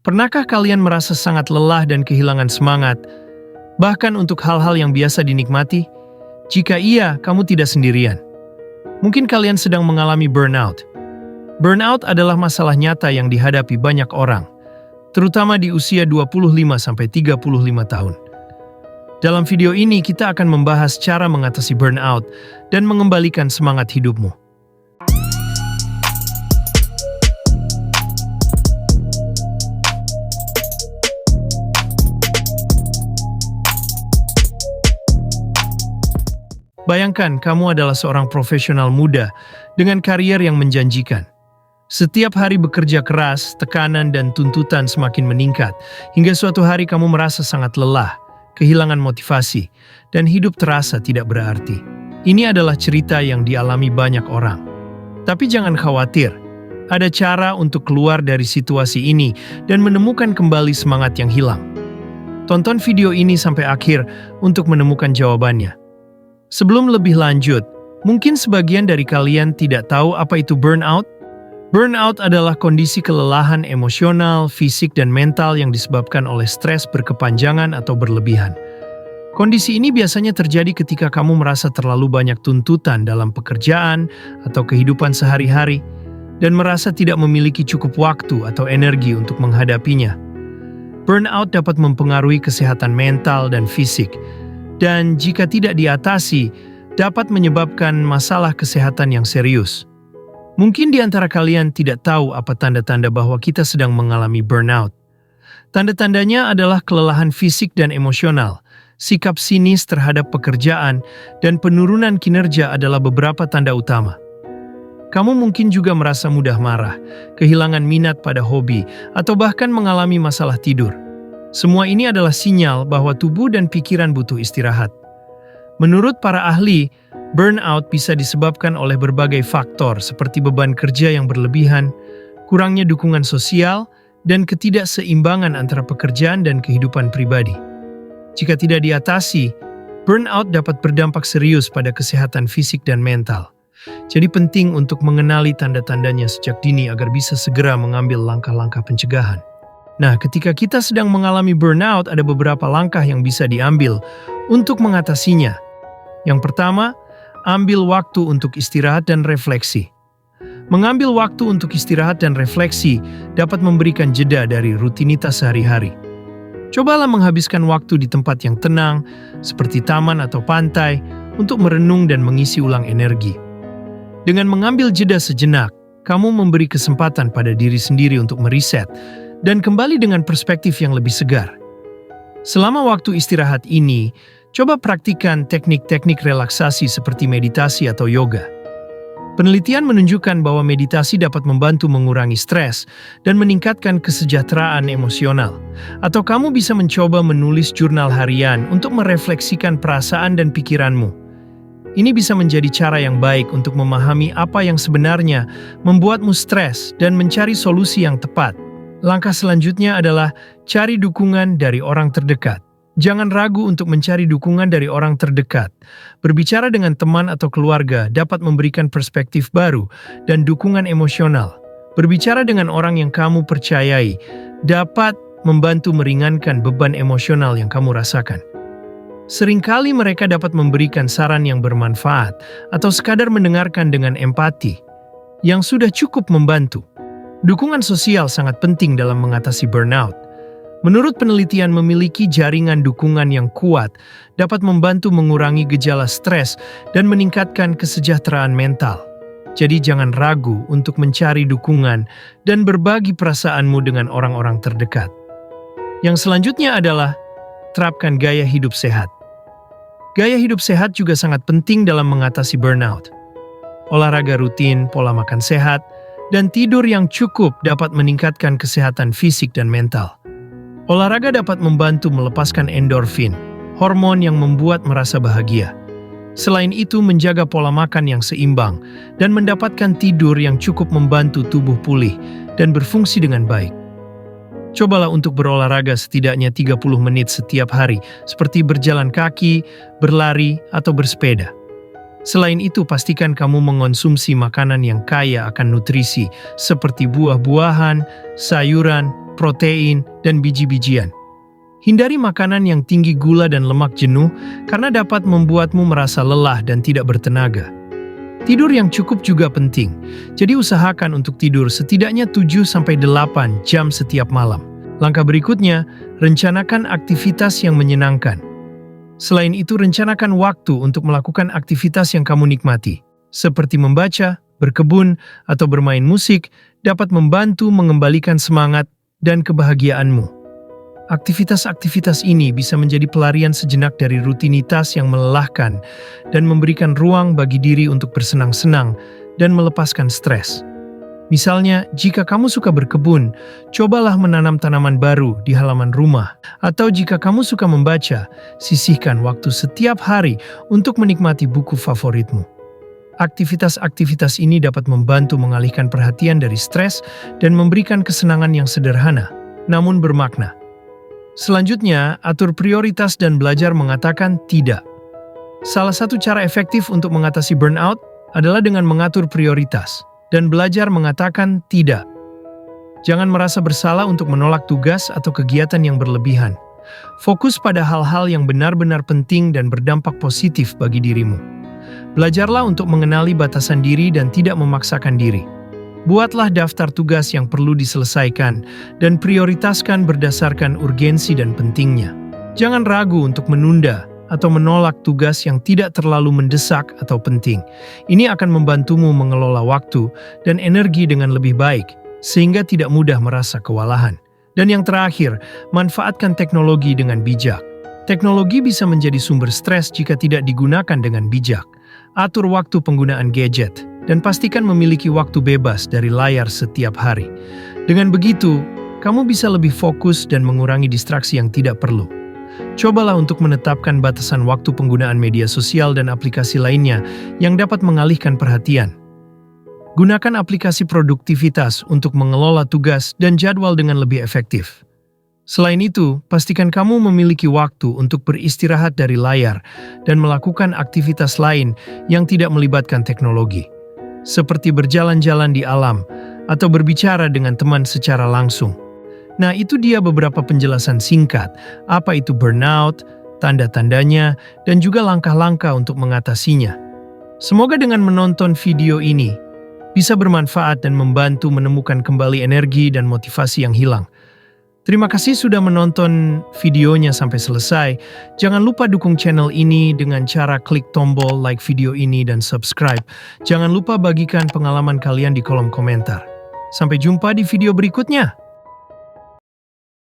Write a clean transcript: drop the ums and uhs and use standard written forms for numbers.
Pernahkah kalian merasa sangat lelah dan kehilangan semangat, bahkan untuk hal-hal yang biasa dinikmati? Jika iya, kamu tidak sendirian. Mungkin kalian sedang mengalami burnout. Burnout adalah masalah nyata yang dihadapi banyak orang, terutama di usia 25-35 tahun. Dalam video ini, kita akan membahas cara mengatasi burnout dan mengembalikan semangat hidupmu. Bayangkan kamu adalah seorang profesional muda dengan karier yang menjanjikan. Setiap hari bekerja keras, tekanan dan tuntutan semakin meningkat, hingga suatu hari kamu merasa sangat lelah, kehilangan motivasi, dan hidup terasa tidak berarti. Ini adalah cerita yang dialami banyak orang. Tapi jangan khawatir, ada cara untuk keluar dari situasi ini dan menemukan kembali semangat yang hilang. Tonton video ini sampai akhir untuk menemukan jawabannya. Sebelum lebih lanjut, mungkin sebagian dari kalian tidak tahu apa itu burnout. Burnout adalah kondisi kelelahan emosional, fisik, dan mental yang disebabkan oleh stres berkepanjangan atau berlebihan. Kondisi ini biasanya terjadi ketika kamu merasa terlalu banyak tuntutan dalam pekerjaan atau kehidupan sehari-hari, dan merasa tidak memiliki cukup waktu atau energi untuk menghadapinya. Burnout dapat mempengaruhi kesehatan mental dan fisik, dan jika tidak diatasi, dapat menyebabkan masalah kesehatan yang serius. Mungkin di antara kalian tidak tahu apa tanda-tanda bahwa kita sedang mengalami burnout. Tanda-tandanya adalah kelelahan fisik dan emosional, sikap sinis terhadap pekerjaan, dan penurunan kinerja adalah beberapa tanda utama. Kamu mungkin juga merasa mudah marah, kehilangan minat pada hobi, atau bahkan mengalami masalah tidur. Semua ini adalah sinyal bahwa tubuh dan pikiran butuh istirahat. Menurut para ahli, burnout bisa disebabkan oleh berbagai faktor seperti beban kerja yang berlebihan, kurangnya dukungan sosial, dan ketidakseimbangan antara pekerjaan dan kehidupan pribadi. Jika tidak diatasi, burnout dapat berdampak serius pada kesehatan fisik dan mental. Jadi penting untuk mengenali tanda-tandanya sejak dini agar bisa segera mengambil langkah-langkah pencegahan. Nah, ketika kita sedang mengalami burnout, ada beberapa langkah yang bisa diambil untuk mengatasinya. Yang pertama, ambil waktu untuk istirahat dan refleksi. Mengambil waktu untuk istirahat dan refleksi dapat memberikan jeda dari rutinitas sehari-hari. Cobalah menghabiskan waktu di tempat yang tenang, seperti taman atau pantai, untuk merenung dan mengisi ulang energi. Dengan mengambil jeda sejenak, kamu memberi kesempatan pada diri sendiri untuk mereset dan kembali dengan perspektif yang lebih segar. Selama waktu istirahat ini, coba praktikkan teknik-teknik relaksasi seperti meditasi atau yoga. Penelitian menunjukkan bahwa meditasi dapat membantu mengurangi stres dan meningkatkan kesejahteraan emosional. Atau kamu bisa mencoba menulis jurnal harian untuk merefleksikan perasaan dan pikiranmu. Ini bisa menjadi cara yang baik untuk memahami apa yang sebenarnya membuatmu stres dan mencari solusi yang tepat. Langkah selanjutnya adalah cari dukungan dari orang terdekat. Jangan ragu untuk mencari dukungan dari orang terdekat. Berbicara dengan teman atau keluarga dapat memberikan perspektif baru dan dukungan emosional. Berbicara dengan orang yang kamu percayai dapat membantu meringankan beban emosional yang kamu rasakan. Seringkali mereka dapat memberikan saran yang bermanfaat atau sekadar mendengarkan dengan empati, yang sudah cukup membantu. Dukungan sosial sangat penting dalam mengatasi burnout. Menurut penelitian, memiliki jaringan dukungan yang kuat dapat membantu mengurangi gejala stres dan meningkatkan kesejahteraan mental. Jadi jangan ragu untuk mencari dukungan dan berbagi perasaanmu dengan orang-orang terdekat. Yang selanjutnya adalah terapkan gaya hidup sehat. Gaya hidup sehat juga sangat penting dalam mengatasi burnout. Olahraga rutin, pola makan sehat, dan tidur yang cukup dapat meningkatkan kesehatan fisik dan mental. Olahraga dapat membantu melepaskan endorfin, hormon yang membuat merasa bahagia. Selain itu, menjaga pola makan yang seimbang dan mendapatkan tidur yang cukup membantu tubuh pulih dan berfungsi dengan baik. Cobalah untuk berolahraga setidaknya 30 menit setiap hari, seperti berjalan kaki, berlari, atau bersepeda. Selain itu, pastikan kamu mengonsumsi makanan yang kaya akan nutrisi seperti buah-buahan, sayuran, protein, dan biji-bijian. Hindari makanan yang tinggi gula dan lemak jenuh karena dapat membuatmu merasa lelah dan tidak bertenaga. Tidur yang cukup juga penting, jadi usahakan untuk tidur setidaknya 7-8 jam setiap malam. Langkah berikutnya, rencanakan aktivitas yang menyenangkan. Selain itu, rencanakan waktu untuk melakukan aktivitas yang kamu nikmati, seperti membaca, berkebun, atau bermain musik dapat membantu mengembalikan semangat dan kebahagiaanmu. Aktivitas-aktivitas ini bisa menjadi pelarian sejenak dari rutinitas yang melelahkan dan memberikan ruang bagi diri untuk bersenang-senang dan melepaskan stres. Misalnya, jika kamu suka berkebun, cobalah menanam tanaman baru di halaman rumah. Atau jika kamu suka membaca, sisihkan waktu setiap hari untuk menikmati buku favoritmu. Aktivitas-aktivitas ini dapat membantu mengalihkan perhatian dari stres dan memberikan kesenangan yang sederhana, namun bermakna. Selanjutnya, atur prioritas dan belajar mengatakan tidak. Salah satu cara efektif untuk mengatasi burnout adalah dengan mengatur prioritas dan belajar mengatakan tidak. Jangan merasa bersalah untuk menolak tugas atau kegiatan yang berlebihan. Fokus pada hal-hal yang benar-benar penting dan berdampak positif bagi dirimu. Belajarlah untuk mengenali batasan diri dan tidak memaksakan diri. Buatlah daftar tugas yang perlu diselesaikan dan prioritaskan berdasarkan urgensi dan pentingnya. Jangan ragu untuk menunda atau menolak tugas yang tidak terlalu mendesak atau penting. Ini akan membantumu mengelola waktu dan energi dengan lebih baik, sehingga tidak mudah merasa kewalahan. Dan yang terakhir, manfaatkan teknologi dengan bijak. Teknologi bisa menjadi sumber stres jika tidak digunakan dengan bijak. Atur waktu penggunaan gadget, dan pastikan memiliki waktu bebas dari layar setiap hari. Dengan begitu, kamu bisa lebih fokus dan mengurangi distraksi yang tidak perlu. Cobalah untuk menetapkan batasan waktu penggunaan media sosial dan aplikasi lainnya yang dapat mengalihkan perhatian. Gunakan aplikasi produktivitas untuk mengelola tugas dan jadwal dengan lebih efektif. Selain itu, pastikan kamu memiliki waktu untuk beristirahat dari layar dan melakukan aktivitas lain yang tidak melibatkan teknologi, seperti berjalan-jalan di alam atau berbicara dengan teman secara langsung. Nah, itu dia beberapa penjelasan singkat, apa itu burnout, tanda-tandanya, dan juga langkah-langkah untuk mengatasinya. Semoga dengan menonton video ini bisa bermanfaat dan membantu menemukan kembali energi dan motivasi yang hilang. Terima kasih sudah menonton videonya sampai selesai. Jangan lupa dukung channel ini dengan cara klik tombol like video ini dan subscribe. Jangan lupa bagikan pengalaman kalian di kolom komentar. Sampai jumpa di video berikutnya.